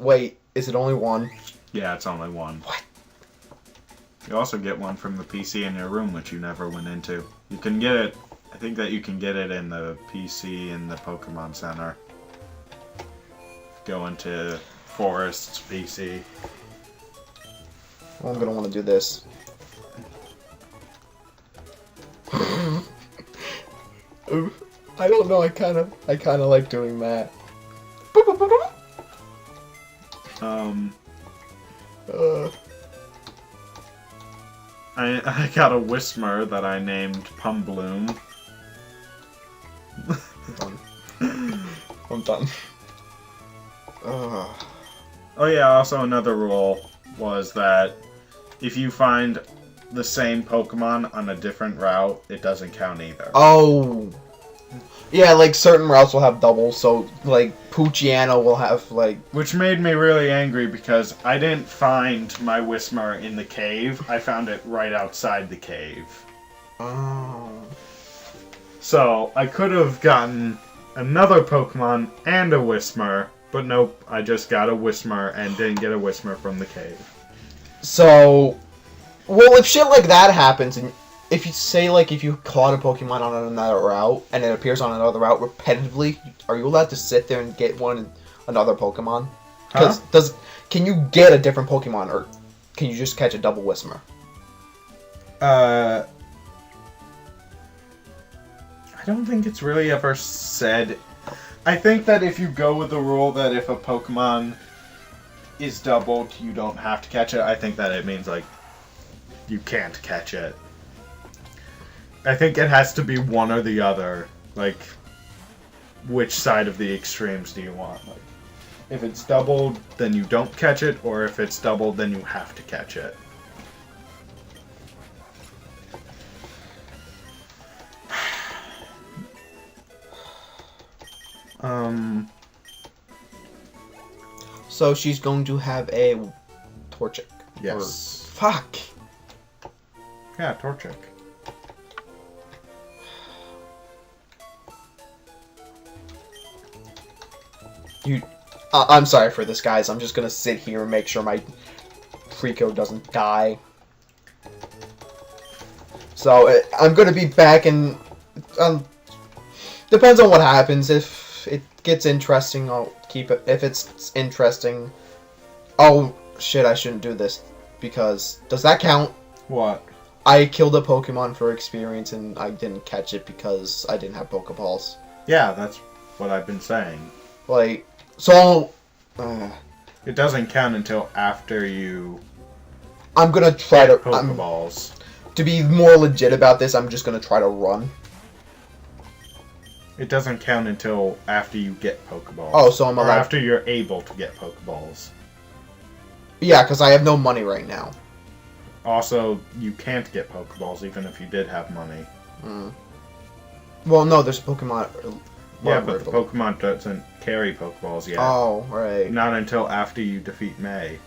Wait, is it only one? Yeah, it's only one. What? You also get one from the PC in your room, which you never went into. You can get it. I think that you can get it in the PC in the Pokemon Center. Go into Forest's PC. Well, I'm gonna want to do this. I don't know. I kind of like doing that. I got a Whismur that I named Pumbloom. I'm done. Oh yeah, also another rule was that if you find the same Pokemon on a different route, it doesn't count either. Oh. Yeah, like certain routes will have doubles, so like Poochyena will have like... Which made me really angry because I didn't find my Whismur in the cave. I found it right outside the cave. Oh. So I could have gotten another Pokemon and a Whismur, but nope, I just got a Whismur and didn't get a Whismur from the cave. So, well, if shit like that happens, and if you say, like, if you caught a Pokemon on another route, and it appears on another route repetitively, are you allowed to sit there and get another Pokemon? Because can you get a different Pokemon, or can you just catch a double Whismur? I don't think it's really ever said. I think that if you go with the rule that if a Pokemon is doubled, you don't have to catch it, I think that it means, like, you can't catch it. I think it has to be one or the other. Like, which side of the extremes do you want? Like, if it's doubled, then you don't catch it, or if it's doubled, then you have to catch it. So she's going to have a Torchic. Yes. Fuck. Yeah, Torchic. I'm sorry for this, guys. I'm just gonna sit here and make sure my Trico doesn't die. So I'm gonna be back in. Depends on what happens. If it gets interesting, I'll keep it. If it's interesting, oh shit! I shouldn't do this because does that count? What? I killed a Pokemon for experience and I didn't catch it because I didn't have Pokeballs. Yeah, that's what I've been saying. Like, so... it doesn't count until after you... I'm gonna try to... Pokeballs. To be more legit about this, I'm just gonna try to run. It doesn't count until after you get Pokeballs. Oh, so I'm or allowed... after you're able to get Pokeballs. Yeah, because I have no money right now. Also, you can't get Pokeballs even if you did have money. Well, no, there's a Pokemon... Yeah, but the Pokemon doesn't carry Pokeballs yet. Oh, right. Not until after you defeat May.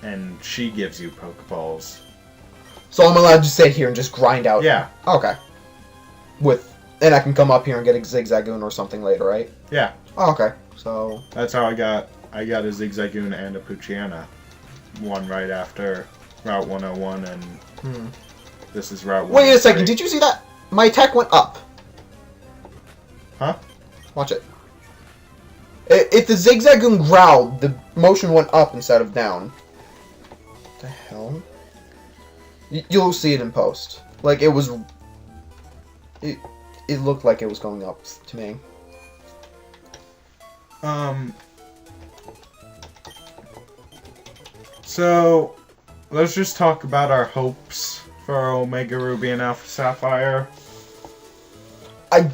And she gives you Pokeballs. So I'm allowed to sit here and just grind out... Yeah. Okay. And I can come up here and get a Zigzagoon or something later, right? Yeah. Oh, okay. So... That's how I got a Zigzagoon and a Poochyena. One right after Route 101 and... This is Route 103. Wait a second, did you see that? My attack went up. Huh? Watch it. If the Zigzagoon growled, the motion went up instead of down. What the hell? You'll see it in post. Like, it was... It looked like it was going up to me. So, let's just talk about our hopes for Omega Ruby and Alpha Sapphire. I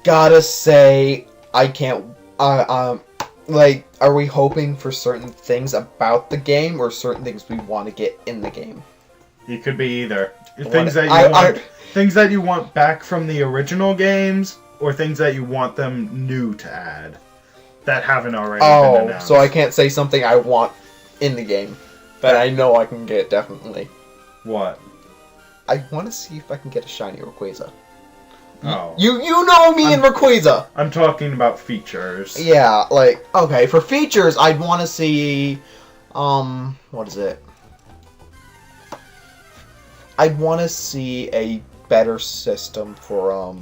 gotta say, I can't... like, are we hoping for certain things about the game, or certain things we want to get in the game? It could be either. Things that you want back from the original games, or things that you want them new to add that haven't already been announced. So I can't say something I want in the game that I know I can get, definitely. What? I want to see if I can get a shiny Rayquaza. Oh. You know me and Rayquaza. I'm talking about features. Yeah, like, okay, for features, I'd want to see, what is it? I'd want to see a better system for,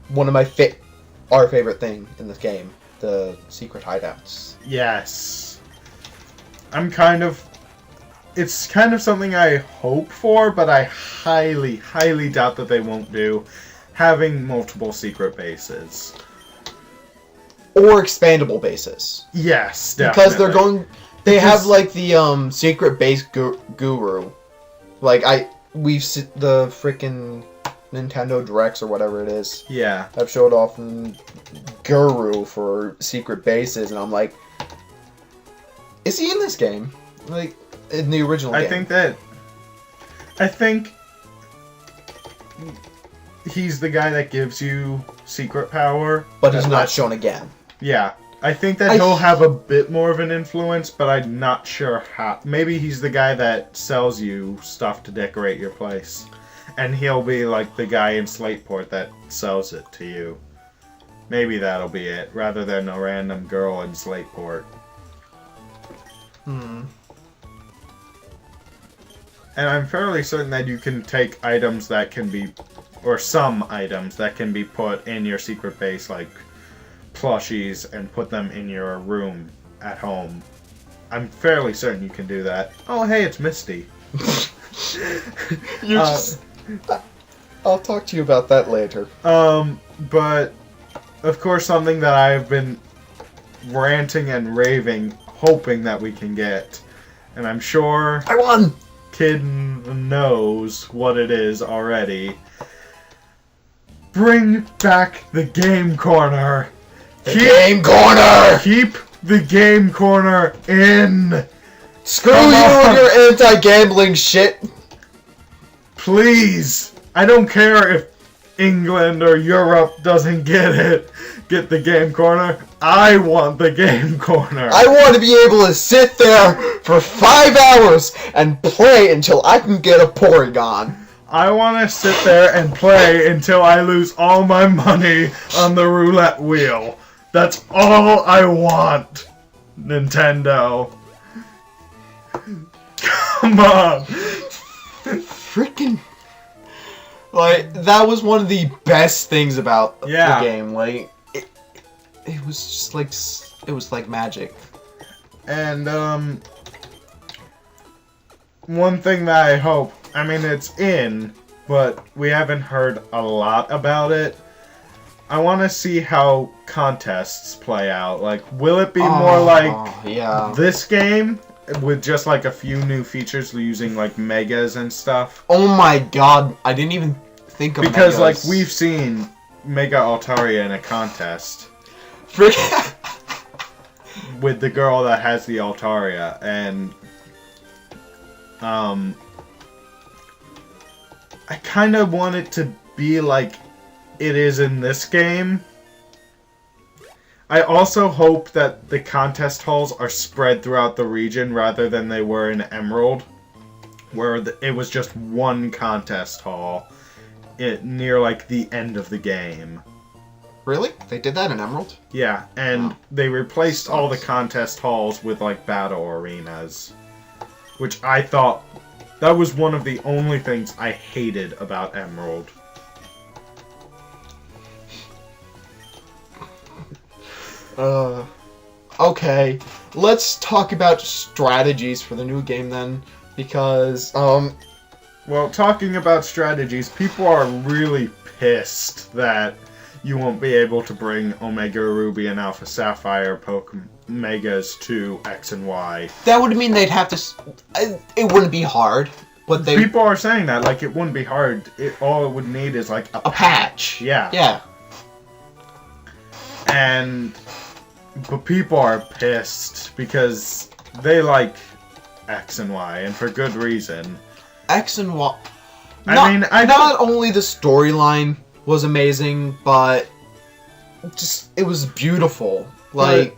one of our favorite thing in this game, the secret hideouts. Yes. It's kind of something I hope for, but I highly, highly doubt that they won't do. Having multiple secret bases. Or expandable bases. Yes, definitely. Because they have, like, the, secret base guru. Like, we've seen the freaking Nintendo Directs or whatever it is. Yeah. I've showed off guru for secret bases, and I'm like, is he in this game? Like, in the original game? I think he's the guy that gives you secret power. But he's not shown again. Yeah. I think that he'll have a bit more of an influence, but I'm not sure how. Maybe he's the guy that sells you stuff to decorate your place. And he'll be like the guy in Slateport that sells it to you. Maybe that'll be it, rather than a random girl in Slateport. And I'm fairly certain that you can take items that can be, or some items that can be put in your secret base, like plushies, and put them in your room at home. I'm fairly certain you can do that. Oh, hey, it's Misty. I'll talk to you about that later. But, of course, something that I've been ranting and raving, hoping that we can get, and I'm sure I won! Kid knows what it is already. Bring back the game corner! Game corner! Keep the game corner in! Screw you and your anti-gambling shit! Please! I don't care if England or Europe doesn't get it. Get the game corner. I want the game corner. I want to be able to sit there for 5 hours and play until I can get a Porygon. I want to sit there and play until I lose all my money on the roulette wheel. That's all I want, Nintendo. Come on. Freaking... Like, that was one of the best things about the game. Like, it was just like, it was like magic. And, one thing that I hope, I mean, it's in, but we haven't heard a lot about it. I want to see how contests play out. Like, will it be more like this game? With just, like, a few new features using, like, megas and stuff. Oh my god, I didn't even think of because, megas. like, we've seen Mega Altaria in a contest. With the girl that has the Altaria, and... I kind of want it to be like it is in this game. I also hope that the contest halls are spread throughout the region rather than they were in Emerald, where it was just one contest hall near, like, the end of the game. Really? They did that in Emerald? Yeah, and they replaced all the contest halls with, like, battle arenas. Which I thought... That was one of the only things I hated about Emerald. Okay. Let's talk about strategies for the new game then, because, Well, talking about strategies, people are really pissed that you won't be able to bring Omega Ruby and Alpha Sapphire Pokemon Megas to X and Y. That would mean they'd have to... It wouldn't be hard, but they... People are saying that, like, it wouldn't be hard. All it would need is, like, a patch. Yeah. Yeah. But people are pissed because they like X and Y, and for good reason. X and Y... Not only the storyline was amazing, but just it was beautiful. Like,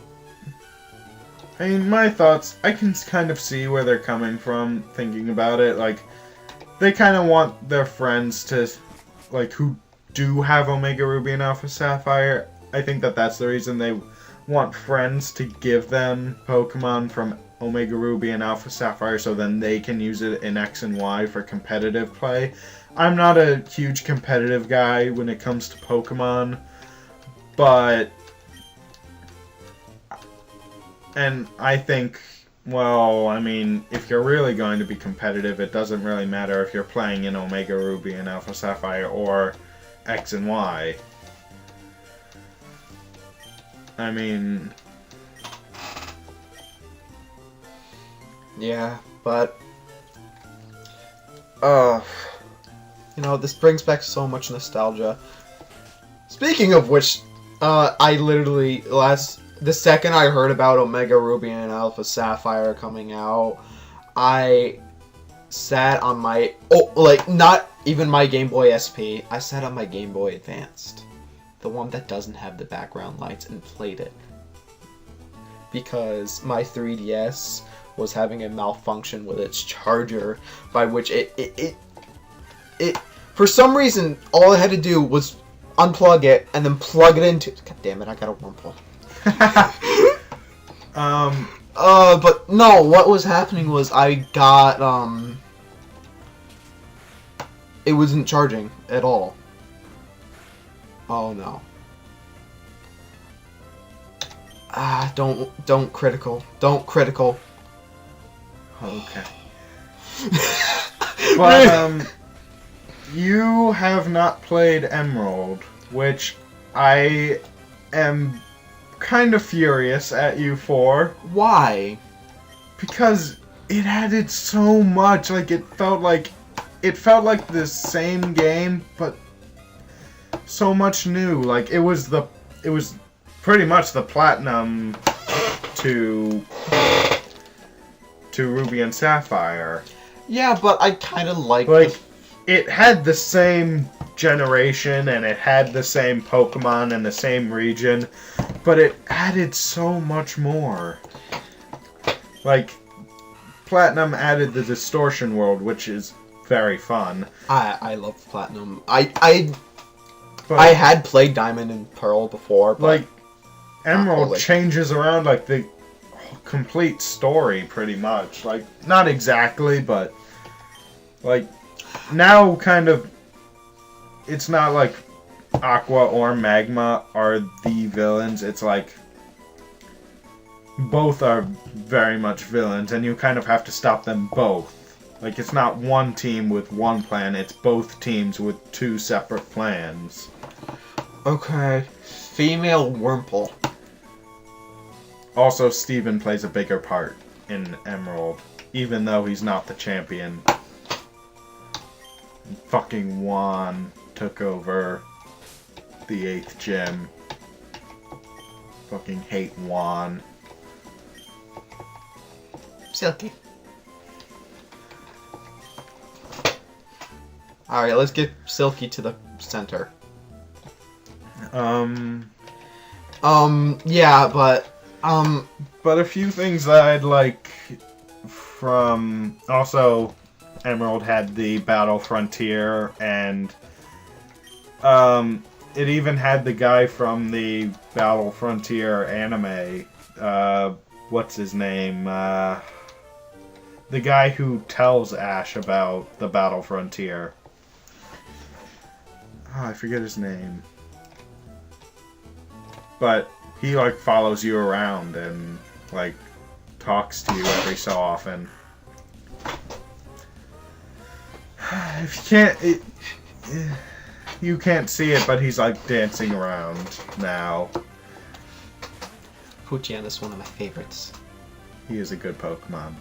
I mean, my thoughts, I can kind of see where they're coming from thinking about it. Like, they kind of want their friends to like who do have Omega Ruby and Alpha Sapphire, I think that that's the reason they want friends to give them Pokemon from Omega Ruby and Alpha Sapphire so then they can use it in X and Y for competitive play. I'm not a huge competitive guy when it comes to Pokemon, but... And I think, well, I mean, if you're really going to be competitive, it doesn't really matter if you're playing in Omega Ruby and Alpha Sapphire or X and Y. I mean... Yeah, but... you know, this brings back so much nostalgia. Speaking of which, I literally, the second I heard about Omega Ruby and Alpha Sapphire coming out, I sat on my, not even my Game Boy SP, I sat on my Game Boy Advanced. The one that doesn't have the background lights, and played it. Because my 3DS was having a malfunction with its charger, by which it for some reason, all I had to do was unplug it, and then plug it into... God damn it, I got a wormhole. But no, what was happening was I got, it wasn't charging at all. Oh no. Don't critical. Don't critical. Okay. But, you have not played Emerald, which I am kind of furious at you for. Why? Because it added so much. Like, it felt like the same game, but so much new. Like, it was pretty much the Platinum to Ruby and Sapphire. Yeah, but I kind of like it had the same generation and it had the same Pokemon and the same region, but it added so much more. Like, Platinum added the Distortion World, which is very fun. I love Platinum. I had played Diamond and Pearl before, but like Emerald changes around like the complete story pretty much. Like, not exactly, but like now kind of it's not like Aqua or Magma are the villains. It's like both are very much villains and you kind of have to stop them both. Like, it's not one team with one plan, it's both teams with two separate plans. Okay. Female Wurmple. Also, Steven plays a bigger part in Emerald, even though he's not the champion. Fucking Juan took over the 8th gym. Fucking hate Juan. Silky. Alright, let's get Silky to the center. Yeah, but a few things that I'd like from... Also, Emerald had the Battle Frontier, and it even had the guy from the Battle Frontier anime. What's his name? The guy who tells Ash about the Battle Frontier. Oh, I forget his name. But he, like, follows you around and, like, talks to you every so often. If you can't see it, but he's, like, dancing around now. Poochyena is one of my favorites. He is a good Pokemon.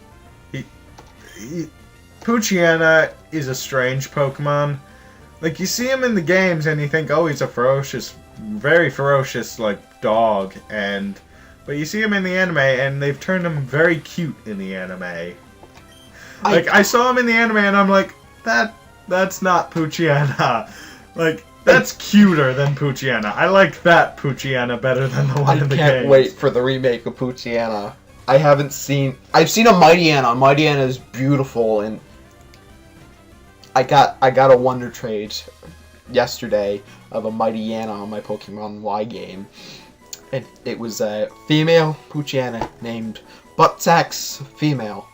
Poochyena is a strange Pokemon. Like, you see him in the games and you think, oh, he's a very ferocious, like, dog, but you see him in the anime and they've turned him very cute in the anime. I saw him in the anime and I'm like, that's not Poochyena. Like, that's cuter than Poochyena. I like that Poochyena better than the one in the games. I can't wait for the remake of Poochyena. I've seen a Mightyena. Mightyena is beautiful, and I got a Wonder Trade yesterday of a Mighty Yana on my Pokemon Y game. It was a female Poochyena named Buttsax Female.